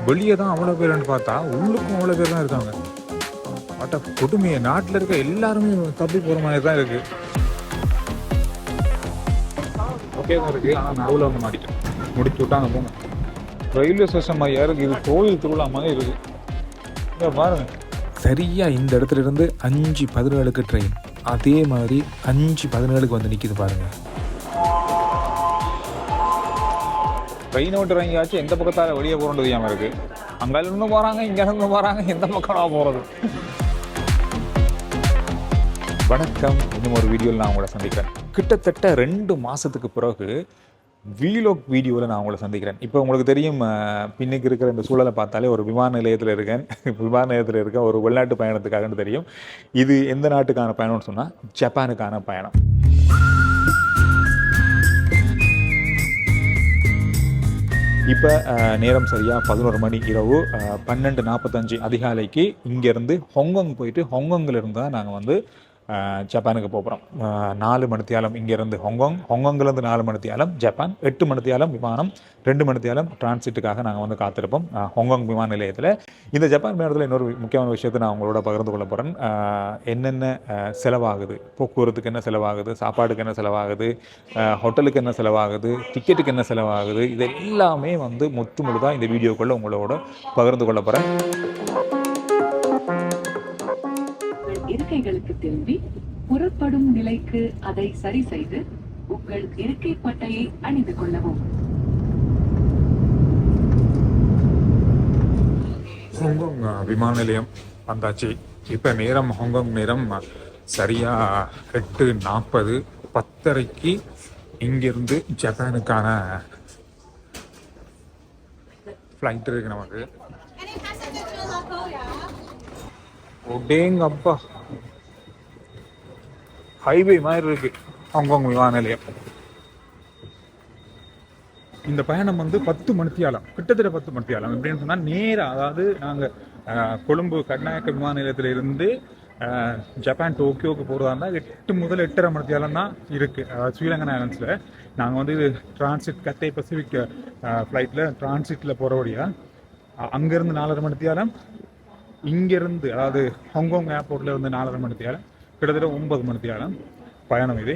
வெளியே தான் அவ்வளோ பேர்னு பார்த்தா உள்ளுக்கும் அவ்வளோ பேர் தான் இருக்காங்க. பட்ட கொடுமையை நாட்டில் இருக்க எல்லாருமே தப்பி போகிற மாதிரி தான் இருக்குது. ஓகே தான் இருக்குது, ஆனால் நடுவில் வந்து மாட்டிட்டேன். முடிச்சு விட்டாங்க போங்க. ரயில்வே ஸ்டேஷன் மாதிரியா இருக்குது, இது கோயில் திருவிழா மாதிரி இருக்குது. இங்கே பாருங்க, சரியாக இந்த இடத்துல இருந்து 5:17 ட்ரெயின், அதே மாதிரி 5:17 வந்து நிற்கிது பாருங்கள். ட்ரெயினை விட்டு இறங்கியாச்சும் எந்த பக்கத்தால் வெளியே போகிறது தெரியாமல் இருக்குது. அங்கேருந்து போகிறாங்க, இங்கேருந்து போகிறாங்க, எந்த பக்கம் போகிறது. வணக்கம், இன்னும் ஒரு வீடியோவில் நான் உங்களை சந்திக்கிறேன். கிட்டத்தட்ட 2 மாதத்துக்கு பிறகு வீலாக் வீடியோவில் நான் உங்களை சந்திக்கிறேன். இப்போ உங்களுக்கு தெரியும், பின்னுக்கு இருக்கிற இந்த சூழலை பார்த்தாலே ஒரு விமான நிலையத்தில் இருக்கேன். விமான நிலையத்தில் இருக்க ஒரு வெளிநாட்டு பயணத்துக்காகன்னு தெரியும். இது எந்த நாட்டுக்கான பயணம்னு சொன்னால் ஜப்பானுக்கான பயணம். இப்போ நேரம் சரியாக 11 மணி இரவு 12:45 அதிகாலைக்கு இங்கேருந்து ஹாங்காங் போயிட்டு ஹாங்காங்கில் தான் நாங்கள் வந்து ஜப்பானுக்கு போகிறோம். 4 மணித்தியாலம் இங்கேருந்து ஹாங்காங்கிலேருந்து 4 மணித்தியாலம் ஜப்பான், 8 மணித்தியாலம் விமானம், 2 மணித்தியாலம் டிரான்சிட்டுக்காக நாங்கள் வந்து காத்திருப்போம் ஹாங்காங் விமான நிலையத்தில். இந்த ஜப்பான் பயணத்தில் இன்னொரு முக்கியமான விஷயத்தை நான் உங்களோட பகிர்ந்து கொள்ள போகிறேன். என்னென்ன செலவாகுது, போக்குவரத்துக்கு என்ன செலவாகுது, சாப்பாடுக்கு என்ன செலவாகுது, ஹோட்டலுக்கு என்ன செலவாகுது, டிக்கெட்டுக்கு என்ன செலவாகுது, இது எல்லாமே வந்து முழுதாக இந்த வீடியோக்குள்ளே உங்களோட பகிர்ந்து கொள்ள போகிறேன். இருக்கைகளுக்கு திரும்பி புறப்படும் நிலைக்கு அதை சரி செய்து உங்கள் இருக்கை பட்டையை அணிந்து கொள்ளவும். ஹாங்காங் விமான நிலையம் வந்தாச்சு. இப்போ நேரம் ஹாங்காங் நேரம் சரியா 8:40. 10:30க்கு இங்கிருந்து ஜப்பானுக்கான ஃப்ளைட் இருக்கு நமக்கு. ஒடேங்கப்பா, ஹைவே மாதிரி இருக்கு ஹாங்காங் விமான நிலையம். இந்த பயணம் வந்து 10 மணித்தியாலம், கிட்டத்தட்ட 10 மணித்தியாலம். எப்படின்னு சொன்னால் நேராக, அதாவது நாங்கள் கொழும்பு கர்நாயக்க விமான நிலையத்தில் இருந்து ஜப்பான் டோக்கியோவுக்கு போகிறதா இருந்தால் 8 முதல் 8:30 மணித்தியாலம் தான் இருக்குது. அதாவது ஸ்ரீலங்கன் ஏர்லைன்ஸில் நாங்கள் வந்து இது டிரான்சிட் கத்தே பசிபிக் ஃப்ளைட்டில் டிரான்சிட்டில் போகிறபடியாக அங்கேருந்து 4:30 மணித்தியாலம், இங்கேருந்து அதாவது ஹாங்காங் ஏர்போர்ட்டில் இருந்து 4:30 மணித்தியாலம், கிட்டத்தட்ட 9 மணித்தியாலம் பயணம். இது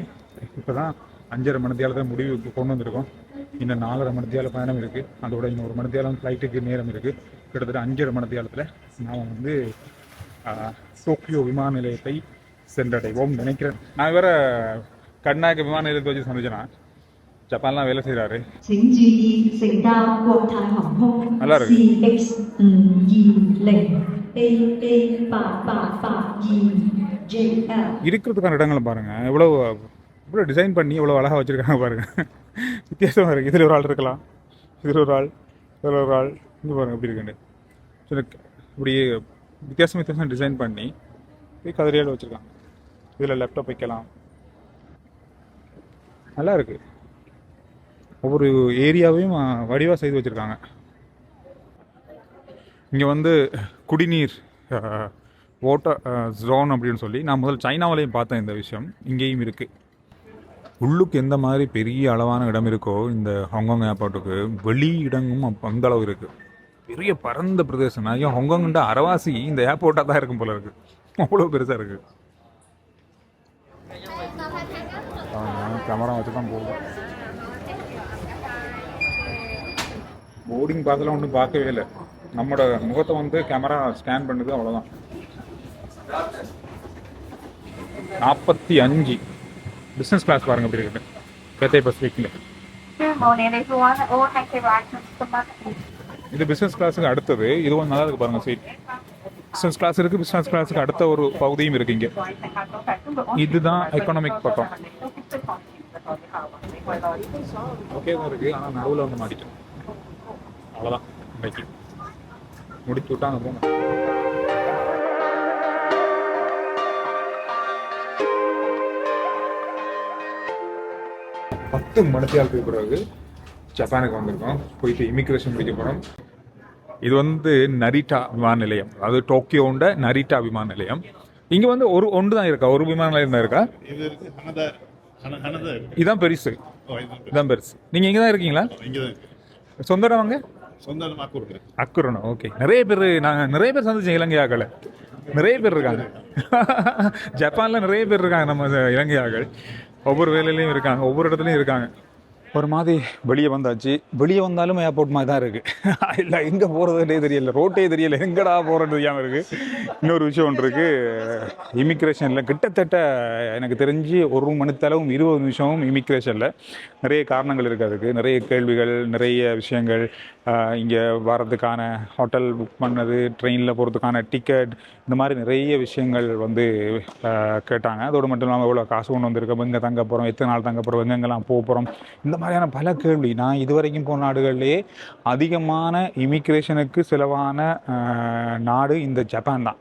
இப்போ தான் 5:30 மணித்தியாலத்தில் முடிவுக்கு கொண்டு வந்திருக்கோம். இன்னும் 4:30 மணித்தியால பயணம் இருக்குது. அதோட இன்னும் 1 மணித்தியாலம் ஃப்ளைட்டுக்கு நேரம் இருக்குது. கிட்டத்தட்ட 5:30 மணித்தியாலத்தில் நான் வந்து டோக்கியோ விமான நிலையத்தை சென்றடைவோம் நினைக்கிறேன். நான் வேறு கர்நாயக விமான நிலையத்தை வச்சு சந்திச்சேன்னா, ஜப்பான்லாம் வேலை செய்கிறாரு. நல்லா இருக்கு. இருக்கிறதுக்கான இடங்களை பாருங்க, இவ்வளோ டிசைன் பண்ணி இவ்வளோ அழகாக வச்சுருக்காங்க பாருங்க. வித்தியாசமாக இருக்குது. இதில் ஒரு ஆள் இருக்கலாம், இதில் ஒரு ஆள், இதில் ஒரு ஆள், இங்கே பாருங்க எப்படி இருக்குன்னு. இப்படி வித்தியாசம் டிசைன் பண்ணி கதிரியால் வச்சுருக்காங்க. இதில் லேப்டாப் வைக்கலாம், நல்லா இருக்குது. ஒவ்வொரு ஏரியாவையும் வடிவாக செய்து வச்சுருக்காங்க. இங்கே வந்து குடிநீர் வாட்டர் ஜோன் அப்படின்னு சொல்லி நான் முதல் சைனாவிலையும் பார்த்தேன். இந்த விஷயம் இங்கேயும் இருக்குது. உள்ளுக்கு எந்த மாதிரி பெரிய அளவான இடம் இருக்கோ இந்த ஹாங்காங் ஏர்போர்ட்டுக்கு, வெளி இடமும் அந்த அளவு இருக்குது. பெரிய பரந்த பிரதேசம். நான் ஹாங்காங்கிட்ட அரவாசி இந்த ஏர்போர்ட்டாக தான் இருக்கும் போல இருக்குது. அவ்வளோ பெருசாக இருக்குது. கேமரா வச்சு தான் போகும். போர்டிங் பாஸ்லாம் ஒன்றும் பார்க்கவே இல்லை. நம்மளோட முகத்தை வந்து கேமரா ஸ்கேன் பண்ணுது, அவ்வளோதான். 45 பிஸ்னஸ் கிளாஸ் பாருங்க எப்படி இருக்குது கேத்தே பசிபிக்கில். இது பிஸ்னஸ் கிளாஸுக்கு அடுத்தது. இதுவும் நல்லா இருக்குது பாருங்கள் சீட். பிஸ்னஸ் கிளாஸ் இருக்குது, பிஸ்னஸ் கிளாஸுக்கு அடுத்த ஒரு பகுதியும் இருக்குது இங்கே. இதுதான் எக்கனாமிக் பக்கம். ஓகே தான் இருக்குது, ஆனால் நடுவில் வந்து மாட்டிட்டேன். அவ்வளோதான், இன்னைக்கு முடிச்சு விட்டாங்க போங்க. பத்து மணித்தியாலத்துக்கு பிறகு ஜப்பானுக்கு வந்திருக்கோம். போயிட்டு இமிக்ரேஷன் முடிக்க போகிறோம். இது வந்து நரிட்டா விமான நிலையம், அதாவது டோக்கியோண்ட நரிட்டா விமான நிலையம். இங்கே வந்து ஒன்று தான் இருக்கா, ஒரு விமான நிலையம் தான் இருக்கா? இதுதான் பெருசு, இதுதான் பெருசு. நீங்கள் இங்கே தான் இருக்கீங்களா? சொந்த இடம் வாங்க சொந்தம் அக்கூர். அக்குறணும். ஓகே. நிறைய பேர் சந்திச்சேன் இலங்கை ஆக்களை. நிறைய பேர் இருக்காங்க. ஜப்பானில் நிறைய பேர் இருக்காங்க நம்ம இலங்கை ஆக்கள். ஒவ்வொரு வேலையிலையும் இருக்காங்க, ஒவ்வொரு இடத்துலையும் இருக்காங்க. ஒரு மாதிரி வெளியே வந்தாச்சு. வெளியே வந்தாலும் ஏர்போர்ட் மாதிரி தான் இருக்குது. இல்லை எங்கே போகிறதுனே தெரியல, ரோட்டே தெரியல, எங்கடா போகிறது தெரியாமல் இருக்குது. இன்னொரு விஷயம் ஒன்று இருக்குது, இமிக்ரேஷனில் கிட்டத்தட்ட எனக்கு தெரிஞ்சு 1 மணித்தளவும் 20 நிமிஷமும் இமிக்ரேஷனில் நிறைய காரணங்கள் இருக்குது. அதுக்கு நிறைய கேள்விகள், நிறைய விஷயங்கள். இங்கே வர்றதுக்கான ஹோட்டல் புக் பண்ணது, ட்ரெயினில் போகிறதுக்கான டிக்கெட், இந்த மாதிரி நிறைய விஷயங்கள் வந்து கேட்டாங்க. அதோடு மட்டும் இல்லாமல் எவ்வளோ காசு கொண்டு வந்திருக்கோம், எங்கே தங்க போகிறோம், எத்தனை நாள் தங்க போகிறோம், எங்கெங்கெல்லாம் போக போகிறோம், இந்த மாதிரியான பல கேள்வி. நான் இதுவரைக்கும் போன நாடுகள்லேயே அதிகமான இமிக்ரேஷனுக்கு செலவான நாடு இந்த ஜப்பான் தான்.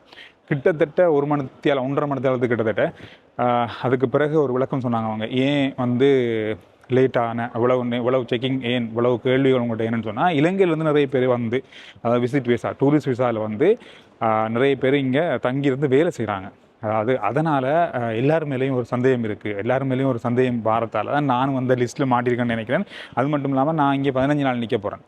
கிட்டத்தட்ட 1 மணித்தியாலம் 1.5 மணித்தியாலத்துக்கு கிட்டத்தட்ட. அதுக்கு பிறகு ஒரு விளக்கம் சொன்னாங்க அவங்க, ஏன் வந்து லேட்டான இவ்வளவு செக்கிங், ஏன் இவ்வளவு கேள்விகள் உங்கள்கிட்ட என்னன்னு சொன்னால், இலங்கையிலேருந்து நிறைய பேர் வந்து அதாவது விசிட் விசா, டூரிஸ்ட் விசாவில் வந்து நிறைய பேர் இங்கே தங்கியிருந்து வேலை செய்கிறாங்க. அதாவது அதனால் எல்லார் மேலேயும் ஒரு சந்தேகம் இருக்குது. எல்லார் மேலேயும் ஒரு சந்தேகம் பாரத்தால் தான் நானும் வந்து லிஸ்ட்டில் மாட்டியிருக்கேன்னு நினைக்கிறேன். அது மட்டும் இல்லாமல் நான் இங்கே 15 நாள் நிற்க போகிறேன்.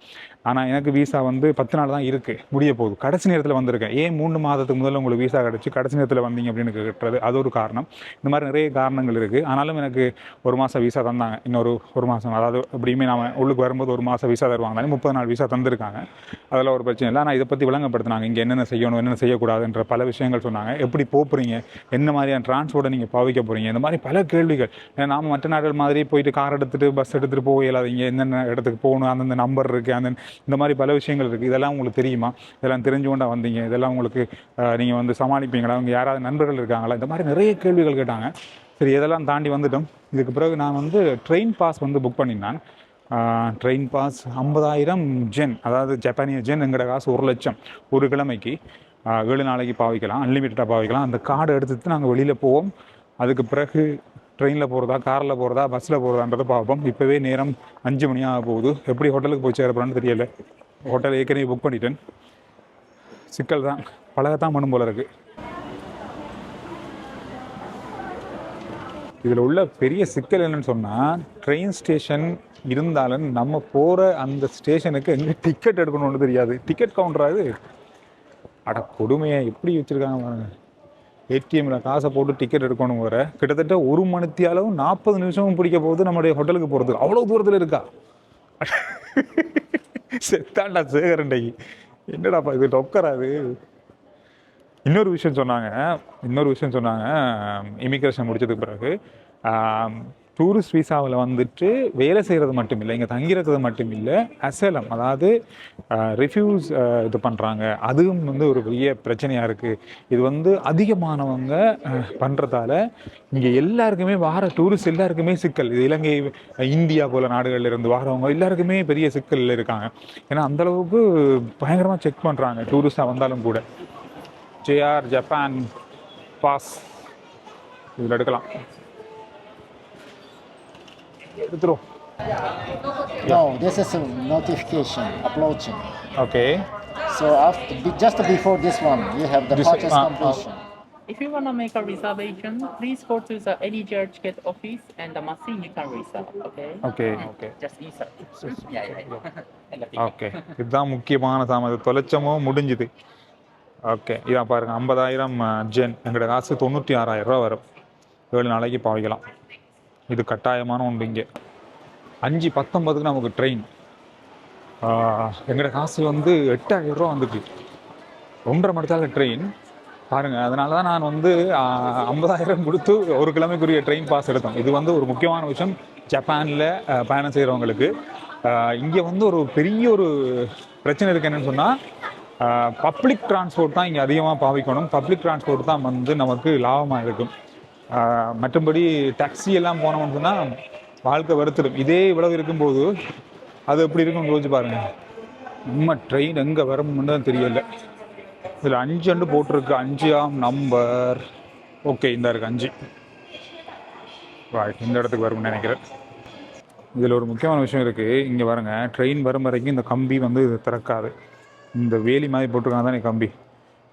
ஆனால் எனக்கு வீசா வந்து 10 நாள் தான் இருக்குது, முடிய போகுது. கடைசி நேரத்தில் வந்திருக்கேன். ஏன் 3 மாதத்துக்கு முதல்ல உங்களுக்கு வீசா கிடச்சி கடைசி நேரத்தில் வந்தீங்க அப்படின்னு கேட்டுறது அது ஒரு காரணம். இந்த மாதிரி நிறைய காரணங்கள் இருக்குது. ஆனாலும் எனக்கு 1 மாதம் வீசா தந்தாங்க. இன்னொரு 1 மாதம், அதாவது எப்படியுமே நாம் உள்ளுக்கு வரும்போது 1 மாதம் வீசா தருவாங்க. 30 நாள் வீசா தந்திருக்காங்க. அதில் ஒரு பிரச்சனை இல்லை. ஆனால் இதை பற்றி விளங்கப்படுத்தினாங்க. இங்கே என்னென்ன செய்யணும், என்னென்ன செய்யக்கூடாதுன்ற பல விஷயங்கள் சொன்னாங்க. எப்படி போகிறீங்க, என்ன மாதிரியான டிரான்ஸ்போர்ட்டை நீங்கள் பாவிக்க போகிறீங்க, இந்த மாதிரி பல கேள்விகள். ஏன்னா நாம் மற்ற நாடுகள் மாதிரி போயிட்டு கார் எடுத்துகிட்டு பஸ் எடுத்துகிட்டு போக இயலாதீங்க. என்னென்ன இடத்துக்கு போகணும், அந்தந்த நம்பர் இருக்குது, இந்த மாதிரி பல விஷயங்கள் இருக்குது. இதெல்லாம் உங்களுக்கு தெரியுமா, இதெல்லாம் தெரிஞ்சு கொண்டா வந்தீங்க, இதெல்லாம் உங்களுக்கு நீங்கள் வந்து சமாளிப்பீங்களா, அவங்க யாராவது நண்பர்கள் இருக்காங்களா, இந்த மாதிரி நிறைய கேள்விகள் கேட்டாங்க. சரி, இதெல்லாம் தாண்டி வந்துட்டோம். இதுக்கு பிறகு நான் வந்து ட்ரெயின் பாஸ் வந்து புக் பண்ணியிருந்தேன். ட்ரெயின் பாஸ் 50,000 ஜென், அதாவது ஜப்பானிய ஜென், எங்களோட காசு 1 லட்சம். ஒரு கிழமைக்கு 7 நாளைக்கு பாவிக்கலாம், அன்லிமிட்டடாக பாவிக்கலாம். அந்த கார்டை எடுத்துட்டு நாங்கள் வெளியில் போவோம். அதுக்கு பிறகு ட்ரெயினில் போகிறதா, காரில் போகிறதா, பஸ்ஸில் போகிறதான்றதை பார்ப்போம். இப்போவே நேரம் 5 மணி ஆக போகுது. எப்படி ஹோட்டலுக்கு போய் சேரப்போறான்னு தெரியல. ஹோட்டல் ஏற்கனவே புக் பண்ணிட்டேன். சிக்கல் தான், பழகத்தான் பண்ணும் போல இருக்குது. இதில் உள்ள பெரிய சிக்கல் என்னன்னு சொன்னால், ட்ரெயின் ஸ்டேஷன் இருந்தாலும் நம்ம போகிற அந்த ஸ்டேஷனுக்கு எங்கே டிக்கெட் எடுக்கணும்னு தெரியாது. டிக்கெட் கவுண்டராது அட கொடுமையை எப்படி வச்சுருக்காங்க பாருங்க. ஏடிஎம்மில் காசை போட்டு டிக்கெட் எடுக்கணும் வர கிட்டத்தட்ட 1 மணித்தியாலும் 40 நிமிஷமும் பிடிக்க போகுது நம்முடைய ஹோட்டலுக்கு போகிறதுக்கு. அவ்வளோ தூரத்தில் இருக்கா? செத்தாண்டா சேகரண்டைக்கு, என்னடாப்பா இது டொக்கராது. இன்னொரு விஷயம் சொன்னாங்க, இமிக்ரேஷன் முடிச்சதுக்கு பிறகு டூரிஸ்ட் வீசாவில் வந்துட்டு வேலை செய்கிறது மட்டும் இல்லை, இங்கே தங்கியிருக்கிறது மட்டும் இல்லை, அசலம், அதாவது ரிஃப்யூஸ் இது பண்ணுறாங்க. அதுவும் வந்து ஒரு பெரிய பிரச்சனையாக இருக்குது. இது வந்து அதிகமானவங்க பண்ணுறதால இங்கே எல்லாருக்குமே டூரிஸ்ட் எல்லாருக்குமே சிக்கல். இது இலங்கை, இந்தியா போல் நாடுகளில் இருந்து வாரவங்க எல்லாருக்குமே பெரிய சிக்கலில் இருக்காங்க. ஏன்னா அந்தளவுக்கு பயங்கரமாக செக் பண்ணுறாங்க டூரிஸ்டாக வந்தாலும் கூட. JR ஜப்பான் பாஸ் இதில் எடுக்கலாம். எடுத்துரும். No, this is a notification approaching. Okay. So just before this one, you have the purchase completion. If you want to make a reservation, please go to the ADJR ticket office and the machine you can reserve. Okay. Just insert. Yeah. Okay, இதுதான் முக்கியமான சாமான். தொலைச்சமோ முடிஞ்சுது. Okay, இதான் பாருங்கள், 50,000 gen, எங்களோட காசு 96,000 ரூபா வரும். 7 நாளைக்கு பாவிக்கலாம். இது கட்டாயமான ஒன்று. இங்கே 5:19 நமக்கு ட்ரெயின். எங்களோட காசு வந்து 8,000 ரூபா வந்துட்டு 1.5 மணி நேரம் ட்ரெயின் பாருங்கள். அதனால தான் நான் வந்து 50,000 கொடுத்து ஒரு கிழமைக்குரிய ட்ரெயின் பாஸ் எடுத்தோம். இது வந்து ஒரு முக்கியமான விஷயம் ஜப்பானில் பயணம் செய்கிறவங்களுக்கு. இங்கே வந்து ஒரு பெரிய ஒரு பிரச்சனை இருக்குது. என்னென்னு சொன்னால், பப்ளிக் டிரான்ஸ்போர்ட் தான் இங்கே அதிகமாக பாவிக்கணும். பப்ளிக் டிரான்ஸ்போர்ட் தான் வந்து நமக்கு லாபமாக இருக்கும். மற்றபடி டாக்ஸி எல்லாம் போனோம்னு சொன்னால் வாழ்க்கை வருத்திடும். இதே இவ்வளவு இருக்கும்போது அது எப்படி இருக்குன்னு யோசிச்சு பாருங்கள். நம்ம ட்ரெயின் எங்கே வரும்னு தான் தெரியல. இதில் 5 போட்டிருக்கு, 5ஆம் நம்பர். ஓகே, இந்த இருக்குது 5. இந்த இடத்துக்கு வரும்னு நினைக்கிறேன். இதில் ஒரு முக்கியமான விஷயம் இருக்குது. இங்கே பாருங்க, ட்ரெயின் வரும் வரைக்கும் இந்த கம்பி வந்து திறக்காது. இந்த வேலி மாதிரி போட்டிருக்காங்க தானே கம்பி,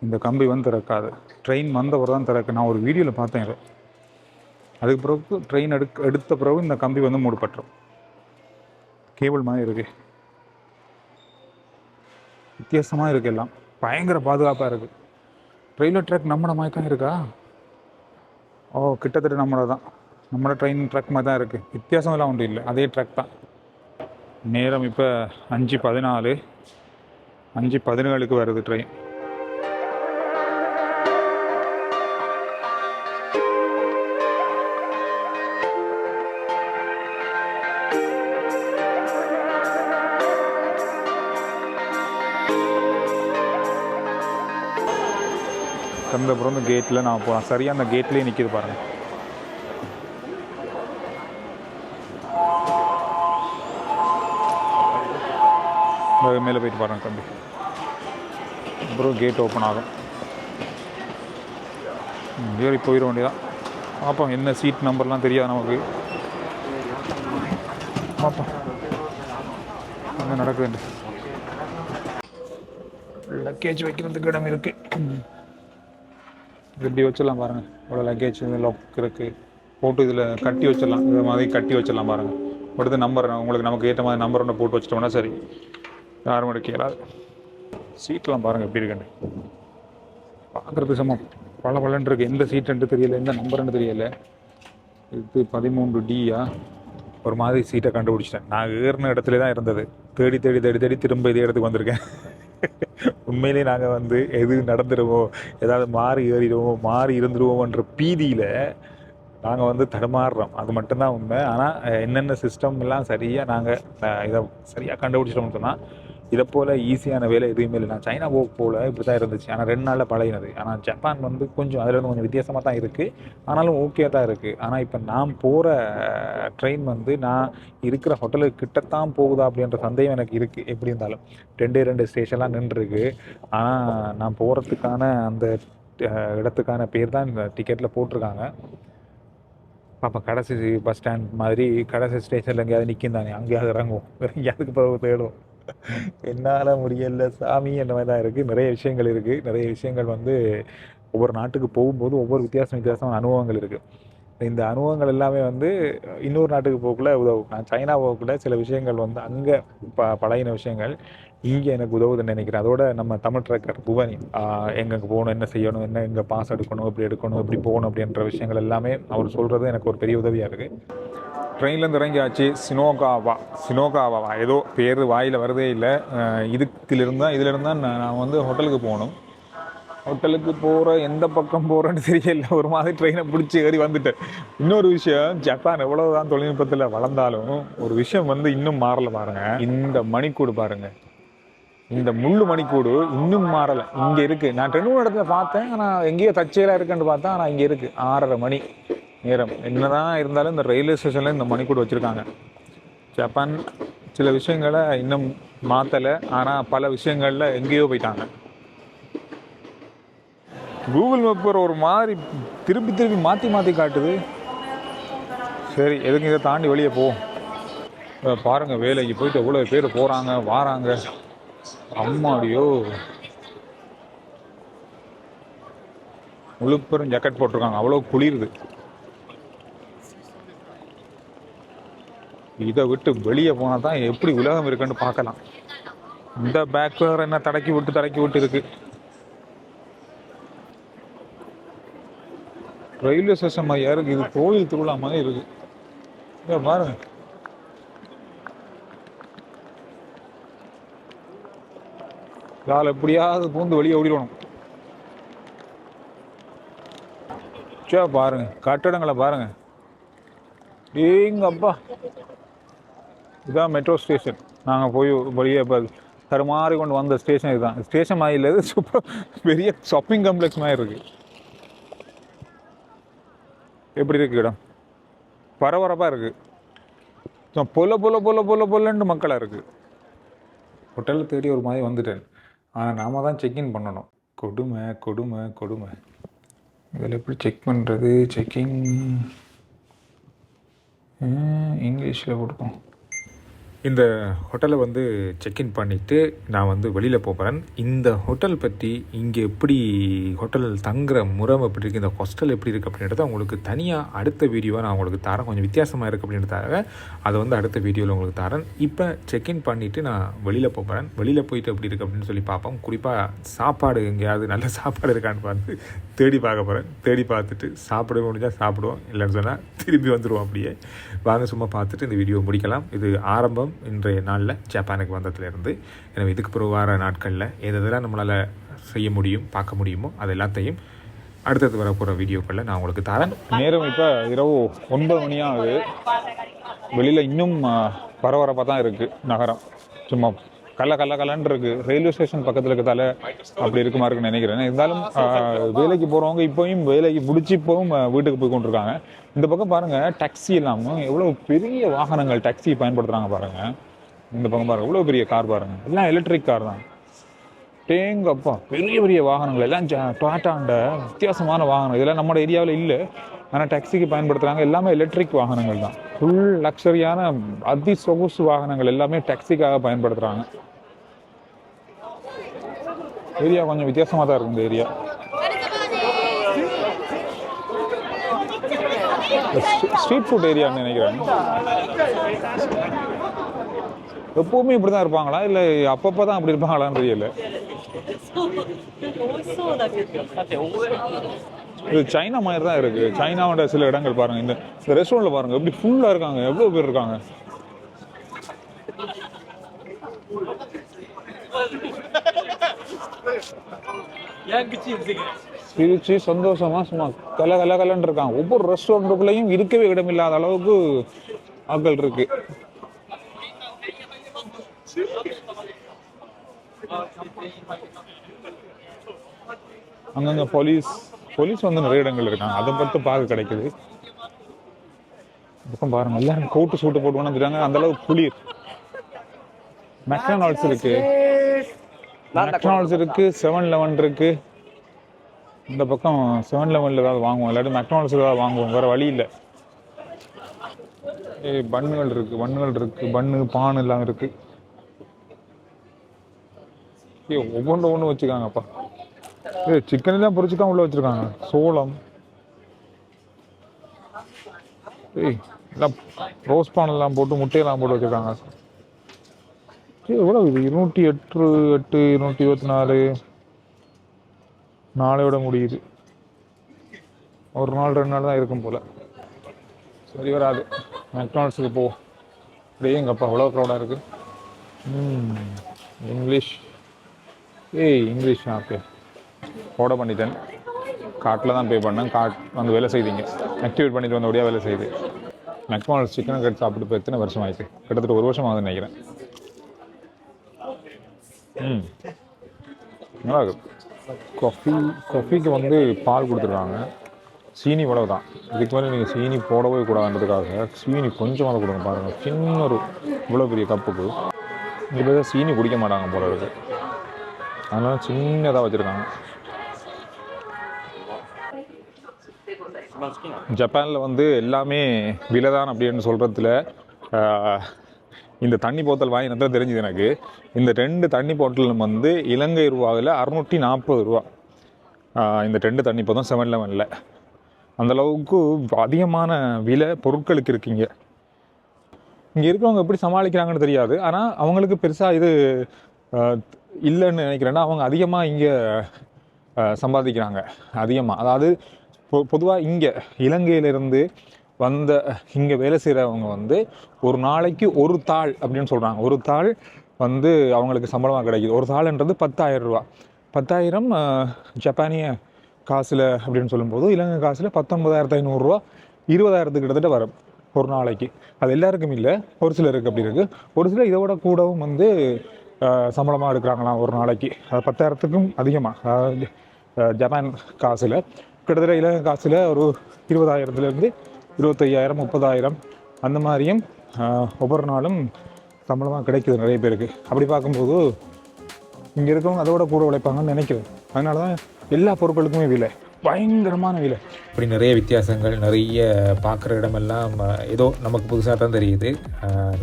இந்த கம்பி வந்து திறக்காது. ட்ரெயின் வந்தவர் தான் திறக்கு. நான் ஒரு வீடியோவில் பார்த்தேன் இதை. அதுக்கு பிறகு ட்ரெயின் எடுத்த பிறகு இந்த கம்பி வந்து மூடப்பட்டுரும். கேபிள் மாதிரி இருக்குது. வித்தியாசமாக இருக்குது எல்லாம். பயங்கர பாதுகாப்பாக இருக்குது. ரயில்வே ட்ராக் நம்மள மாதிரி தான் இருக்கா? ஓ, கிட்டத்தட்ட நம்மள தான். நம்மளோட ட்ரெயின் ட்ராக் மாதிரி தான் இருக்குது. வித்தியாசமெல்லாம் ஒன்றும் இல்லை, அதே ட்ராக் தான். நேரம் இப்போ 5:14, 5:17 வருது ட்ரெயின். அப்புறம் அந்த கேட்டில் நான் போகிறேன். சரியாக அந்த கேட்லேயே நிற்கிது பாருங்கள். மேலே போயிட்டு பாருங்கள் தம்பி. அப்புறம் கேட் ஓப்பன் ஆகும். ஏறி போயிட வேண்டியதான். பார்ப்போம் என்ன சீட் நம்பர்லாம் தெரியாது நமக்கு. பார்ப்போம் என்ன நடக்குதுண்டு. லக்கேஜ் வைக்கிறதுக்கு இடம் இருக்குது. இப்படி வச்சிடலாம் பாருங்கள். இவ்வளோ லக்கேஜ் லாக் இருக்குது. போட்டு இதில் கட்டி வச்சிடலாம். இது மாதிரி கட்டி வச்சிடலாம் பாருங்கள். அடுத்து நம்பர் உங்களுக்கு நமக்கு ஏற்ற மாதிரி நம்பர் ஒன்று போட்டு வச்சிட்டோம்னா சரி, யாரும் எடுக்க இயலாது. சீட்லாம் பாருங்கள் எப்படி இருக்குன்னு. பார்க்குறது சும்மா பலன்னு இருக்குது. எந்த சீட்டுன்ட்டு தெரியல, எந்த நம்பர்னு தெரியல. இது 13Dயா ஒரு மாதிரி சீட்டை கண்டுபிடிச்சிட்டேன். நான் ஏறின இடத்துல தான் இருந்தது. தேடி தேடி தேடி தேடி திரும்ப இதே இடத்துக்கு வந்திருக்கேன். உண்மையிலே நாங்கள் வந்து எது நடந்துடுவோம், ஏதாவது மாறி ஏறிடுவோம், மாறி இருந்துருவோம்ன்ற பீதியில் நாங்கள் வந்து தடுமாறுறோம். அது மட்டும்தான் உண்மை. ஆனால் என்னென்ன சிஸ்டம் எல்லாம் சரியாக நாங்கள் இதை சரியாக கண்டுபிடிச்சிட்டோம்னு சொன்னால் இதை போல் ஈஸியான வேலை எதுவுமே இல்லை. நான் சைனா போல் இப்படி தான் இருந்துச்சு. ஆனால் 2 நாளில் பழகினது. ஆனால் ஜப்பான் வந்து கொஞ்சம் அதில் கொஞ்சம் வித்தியாசமாக தான் இருக்குது. ஆனாலும் ஓகே தான் இருக்குது. ஆனால் இப்போ நான் போகிற ட்ரெயின் வந்து நான் இருக்கிற ஹோட்டலுக்கு கிட்டத்தான் போகுதா அப்படின்ற சந்தேகம் எனக்கு இருக்குது. எப்படி இருந்தாலும் 2 ஸ்டேஷன்லாம் நின்றுருக்கு. ஆனால் நான் போகிறதுக்கான அந்த இடத்துக்கான பேர் தான் இந்த டிக்கெட்டில் போட்டிருக்காங்க. பாப்பா கடைசி பஸ் ஸ்டாண்ட் மாதிரி கடைசி ஸ்டேஷனில் எங்கேயாவது நிற்கும் தானே, அங்கேயாவது இறங்குவோம். வேறு எங்கேயாவது போக தேடும். என்னால் முடியல சாமி என்ன மாதிரி தான் இருக்குது. நிறைய விஷயங்கள் இருக்குது. நிறைய விஷயங்கள் வந்து ஒவ்வொரு நாட்டுக்கு போகும்போது ஒவ்வொரு வித்தியாசமான அனுபவங்கள் இருக்குது. இந்த அனுபவங்கள் எல்லாமே வந்து இன்னொரு நாட்டுக்கு போகக்குள்ள உதவும். நான் சைனா போகக்குள்ள சில விஷயங்கள் வந்து அங்கே பழகின விஷயங்கள் இங்கே எனக்கு உதவுதுன்னு நினைக்கிறேன். அதோட நம்ம தமிழ் ட்ரக்கர் புவனி எங்கெங்கே போகணும், என்ன செய்யணும், என்ன எங்கே பாஸ் எடுக்கணும், எப்படி எடுக்கணும், எப்படி போகணும் அப்படின்ற விஷயங்கள் எல்லாமே அவர் சொல்கிறது எனக்கு ஒரு பெரிய உதவியாக இருக்குது. ட்ரெயின்லேருந்து இறங்கியாச்சு. சினோகாவா ஏதோ பேர் வாயில் வரதே இல்லை. இதிலிருந்து தான் நான் வந்து ஹோட்டலுக்கு போகணும். ஹோட்டலுக்கு போகிற எந்த பக்கம் போகிறேன்னு தெரியல. ஒரு மாதிரி ட்ரெயினை பிடிச்சி ஏறி வந்துட்டேன். இன்னொரு விஷயம், ஜப்பான் எவ்வளோதான் தொழில்நுட்பத்தில் வளர்ந்தாலும் ஒரு விஷயம் வந்து இன்னும் மாறலை பாருங்கள். இந்த மணிக்கூடு பாருங்கள். இந்த முள்ளு மணிக்கூடு இன்னும் மாறலை. இங்கே இருக்குது. நான் 2 இடத்துல பார்த்தேன். ஆனால் எங்கேயோ தற்செயலாக இருக்குன்னு பார்த்தேன். ஆனால் இங்கே இருக்குது. 6:30 மணி நேரம். என்னதான் இருந்தாலும் இந்த ரயில்வே ஸ்டேஷனில் இந்த மணிக்கூடு வச்சுருக்காங்க. ஜப்பான் சில விஷயங்களை இன்னும் மாற்றலை. ஆனால் பல விஷயங்களில் எங்கேயோ போயிட்டாங்க. கூகுள் மேப்பர் ஒரு மாதிரி திருப்பி மாற்றி காட்டுது. சரி, எதுக்கு இதை தாண்டி வெளியே போவோம். பாருங்கள், வேலைக்கு போயிட்டு எவ்வளோ பேர் போகிறாங்க வாராங்க. அம்மாடியோ, முழுப்பெரும் ஜாக்கெட் போட்டிருக்காங்க. அவ்வளோ குளிருது. இதை விட்டு வெளியே போனால் தான் எப்படி உலகம் இருக்குன்னு பார்க்கலாம். இந்த பேக் என்ன தடக்கி விட்டு இருக்கு. ரயில்வே ஸ்டேஷன் மாதிரியா இருக்கு. இது கோயில் திருவிழா மாதிரி இருக்கு. இங்கே பாருங்க. காலை எப்படியாவது பூந்து வெளியே ஓடிடணும். பாருங்க, கட்டடங்களை பாருங்க. எங்கப்பா, இதுதான் மெட்ரோ ஸ்டேஷன். நாங்கள் போய் வெளியே இப்போ தருமாறி கொண்டு வந்த ஸ்டேஷன் இதுதான். ஸ்டேஷன் மாதிரி இல்லை, சூப்பர் பெரிய ஷாப்பிங் காம்ப்ளெக்ஸ் மாதிரி இருக்கு. எப்படி இருக்கு இடம்? பரபரப்பாக இருக்கு. பொல்லன்னு மக்களாக இருக்கு. ஹோட்டலில் தேடி ஒரு மாதிரி வந்துட்டேன். ஆனால் நாம தான் செக்இன் பண்ணணும். கொடுமை. இதில் எப்படி செக் பண்ணுறது? செக்கிங் இங்கிலீஷில் கொடுப்போம். இந்த ஹோட்டலை வந்து செக்இன் பண்ணிவிட்டு நான் வந்து வெளியில் போகிறேன். இந்த ஹோட்டல் பற்றி இங்கே எப்படி ஹோட்டல் தங்குற முறை எப்படி இருக்குது, இந்த ஹாஸ்டல் எப்படி இருக்குது அப்படின்றத உங்களுக்கு தனியாக அடுத்த வீடியோவாக நான் உங்களுக்கு தரேன். கொஞ்சம் வித்தியாசமாக இருக்குது அப்படின்றதாக அதை வந்து அடுத்த வீடியோவில் உங்களுக்கு தரேன். இப்போ செக்இன் பண்ணிவிட்டு நான் வெளியில் போகிறேன். வெளியில் போயிட்டு எப்படி இருக்குது அப்படின்னு சொல்லி பார்ப்போம். குறிப்பாக சாப்பாடு எங்கேயாவது நல்ல சாப்பாடு இருக்கான்னு பார்த்து தேடி பார்க்க போகிறேன். தேடி பார்த்துட்டு சாப்பிட முடிஞ்சால் சாப்பிடுவோம், இல்லைன்னு சொன்னால் திரும்பி வந்துடுவோம். அப்படியே வாங்க சும்மா பார்த்துட்டு இந்த வீடியோ முடிக்கலாம். இது ஆரம்பம் இன்றைய நாளில் ஜப்பானுக்கு வந்ததுலேருந்து. எனவே இதுக்கு பிறகு வார நாட்களில் எதெல்லாம் நம்மளால் செய்ய முடியும், பார்க்க முடியுமோ அது எல்லாத்தையும் அடுத்தது வரப்போகிற வீடியோக்களில் நான் உங்களுக்கு தரேன். நேரம் இப்போ இரவு 9 மணி ஆகுது. வெளியில் இன்னும் பரபரப்பாக தான் இருக்குது நகரம். சும்மா கல்லன்னு இருக்குது. ரயில்வே ஸ்டேஷன் பக்கத்தில் இருக்கிறதால அப்படி இருக்குமா இருக்குன்னு நினைக்கிறேன். இருந்தாலும் வேலைக்கு போகிறவங்க இப்போயும் வேலைக்கு முடிச்சு இப்போவும் வீட்டுக்கு போய் கொண்டிருக்காங்க. இந்த பக்கம் பாருங்கள், டாக்ஸி இல்லாமல் எவ்வளோ பெரிய வாகனங்கள் டாக்ஸி பயன்படுத்துகிறாங்க பாருங்கள். இந்த பக்கம் பாருங்கள், எவ்வளோ பெரிய கார் பாருங்கள், எல்லாம் எலக்ட்ரிக் கார் தான். டேங்கப்பா, பெரிய பெரிய வாகனங்கள் எல்லாம் டொயாட்டாண்ட வித்தியாசமான வாகனம். இதெல்லாம் நம்ம ஏரியாவில் இல்லை, ஆனால் டாக்ஸிக்கு பயன்படுத்துகிறாங்க. எல்லாமே எலக்ட்ரிக் வாகனங்கள் தான். ஃபுல் லக்ஸரியான அதி சொகுசு வாகனங்கள் எல்லாமே டாக்ஸிக்காக பயன்படுத்துகிறாங்க. ஏரியா கொஞ்சம் வித்தியாசமாக தான் இருக்குது. இந்த ஏரியா ஸ்ட்ரீட் ஃபுட் ஏரியான்னு நினைக்கிறேன். எப்பவுமே இப்படி தான் இருப்பாங்களா, இல்லை அப்பப்போ தான் அப்படி இருப்பாங்களான்னு தெரியல. இது சைனா மாதிரி தான் இருக்குது. சைனாவோட சில இடங்கள் பாருங்கள். இந்த ரெஸ்டாரண்ட்டில் பாருங்கள் எப்படி ஃபுல்லாக இருக்காங்க, எவ்வளோ பேர் இருக்காங்க. சிரிச்சு சந்தோஷமா சும்மா கலன்னு இருக்காங்க. ஒவ்வொரு ரெஸ்டாரண்ட்டுக்குள்ளேயும் இருக்கவே இடமில்லாத அளவுக்கு ஆட்கள் இருக்கு. அங்கங்க போலீஸ் வந்து நிறைய இடங்கள் இருக்காங்க. அதை பார்த்து பார்க்க கிடைக்குது. பக்கம் பாருங்க, எல்லாரும் கோட்டு சூட்டு போட்டு வந்துட்டாங்க. அந்த அளவுக்கு குளிர். மெக்டானல்ட்ஸ் இருக்கு, 7-Eleven இருக்கு. இந்த பக்கம் 7-Elevenல ஏதாவது வாங்குவோம், இல்லாட்டி மெக்டானல்ட்ஸ் ஏதாவது வாங்குவோம், வேற வழி இல்லை. பன்னுகள் இருக்கு, பன்னு பான் எல்லாம் இருக்கு. ஒவ்வொன்று வச்சுக்காங்கப்பா. சிக்கன் எல்லாம் பொரிச்சுதான் உள்ள வச்சிருக்காங்க. சோளம் எல்லாம் ரோஸ் பான் எல்லாம் போட்டு முட்டையெல்லாம் போட்டு வச்சிருக்காங்க. எவ்வளோ இது? 208, 224. நாளையோட முடியுது. ஒரு நாள் 2 நாள் தான் இருக்கும் போல. சரி வராது. மெக்டானல்ட்ஸுக்கு போ. அப்படியே எங்கப்பா எவ்வளோ க்ரௌடாக இருக்குது. English okay. ஆர்டர் பண்ணிட்டேன். கார்ட்டில் தான் பே பண்ணேன். கார்ட் வந்து வேலை செய்தீங்க, ஆக்டிவேட் பண்ணிட்டு வந்தபடியாக வேலை செய்யுது. மெக்டானல்ட்ஸ் சிக்கன் கட் சாப்பிட்டு இப்போ எத்தனை வருஷம் ஆயிடுச்சு? கிட்டத்தட்ட 1 வருஷம் ஆகுதுன்னு நினைக்கிறேன். நல்லா இருக்குது. காஃபிக்கு வந்து பால் கொடுத்துருக்காங்க. சீனி இவ்வளவு தான். இதுக்கு மேலே நீங்கள் சீனி போடவே கூடாதுன்றதுக்காக சீனி கொஞ்சமாக கொடுங்க. பாருங்கள், சின்ன ஒரு இவ்வளோ பெரிய கப்புக்கு. இப்போ தான் சீனி குடிக்க மாட்டாங்க போல இருக்குது, அதனால சின்னதாக வச்சுருக்காங்க. ஜப்பானில் வந்து எல்லாமே விலைதான் அப்படின்னு சொல்கிறதுல இந்த தண்ணி போத்தல் வாங்கி நல்லா தெரிஞ்சுது எனக்கு. இந்த 2 தண்ணி போத்தலும் வந்து இலங்கை ரூபாவில் 640 ரூபா. இந்த 2 தண்ணி போதும் 7-Elevenல. அந்தளவுக்கு அதிகமான விலை பொருட்களுக்கு இருக்குங்க. இங்கே இருக்கிறவங்க எப்படி சமாளிக்கிறாங்கன்னு தெரியாது, ஆனால் அவங்களுக்கு பெருசாக இது இல்லைன்னு நினைக்கிறேன்னா அவங்க அதிகமாக இங்கே சம்பாதிக்கிறாங்க. அதிகமாக, அதாவது பொதுவாக இங்கே இலங்கையிலேருந்து வந்த இங்கே வேலை செய்கிறவங்க வந்து ஒரு நாளைக்கு ஒரு தாள் அப்படின்னு சொல்கிறாங்க. ஒரு தாள் வந்து அவங்களுக்கு சம்பளமாக கிடைக்குது. ஒரு தாள்ன்றது 10,000 ரூபா. 10,000 ஜப்பானிய காசில் அப்படின்னு சொல்லும்போது இலங்கை காசில் 19,500 ரூபா, 20,000 கிட்டத்தட்ட வரும் ஒரு நாளைக்கு. அது எல்லாருக்கும் இல்லை, ஒரு சிலருக்கு அப்படி இருக்குது. ஒரு சிலர் இதை விட கூடவும் வந்து சம்பளமாக எடுக்கிறாங்களாம் ஒரு நாளைக்கு. அது 10,000க்கும் அதிகமாக. ஜப்பான் காசில் கிட்டத்தட்ட இலங்கை காசில் ஒரு 20,000லேருந்து 25,000, 30,000 அந்த மாதிரியும் ஒவ்வொரு நாளும் சம்பளமாக கிடைக்குது நிறைய பேருக்கு. அப்படி பார்க்கும்போது இங்கே இருக்கவங்க அதோட கூட உழைப்பாங்கன்னு நினைக்கிறேன். அதனால தான் எல்லா பொருட்களுக்குமே விலை. பயங்கரமான வெயில். இப்படி நிறைய வித்தியாசங்கள், நிறைய பார்க்குற இடமெல்லாம் ஏதோ நமக்கு புதுசாக தான் தெரியுது.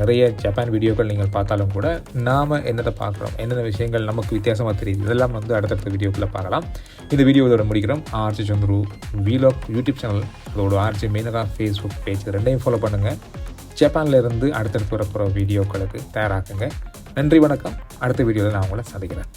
நிறைய ஜப்பான் வீடியோக்கள் நீங்கள் பார்த்தாலும் கூட நாம் என்னத்தை பார்க்குறோம், என்னென்ன விஷயங்கள் நமக்கு வித்தியாசமாக தெரியுது, இதெல்லாம் வந்து அடுத்தடுத்த வீடியோக்குள்ளே பார்க்கலாம். இந்த வீடியோ இதோட முடிக்கிறோம். Arch Chandru vlog YouTube channel, அதோட ஆர்ச்சி மேனகா ஃபேஸ்புக் பேஜ், ரெண்டையும் ஃபாலோ பண்ணுங்கள். ஜப்பானில் இருந்து அடுத்தடுத்து வரப்போகிற வீடியோக்களுக்கு தயாராக்குங்க. நன்றி, வணக்கம். அடுத்த வீடியோவில் நான் உங்களை சந்திக்கிறேன்.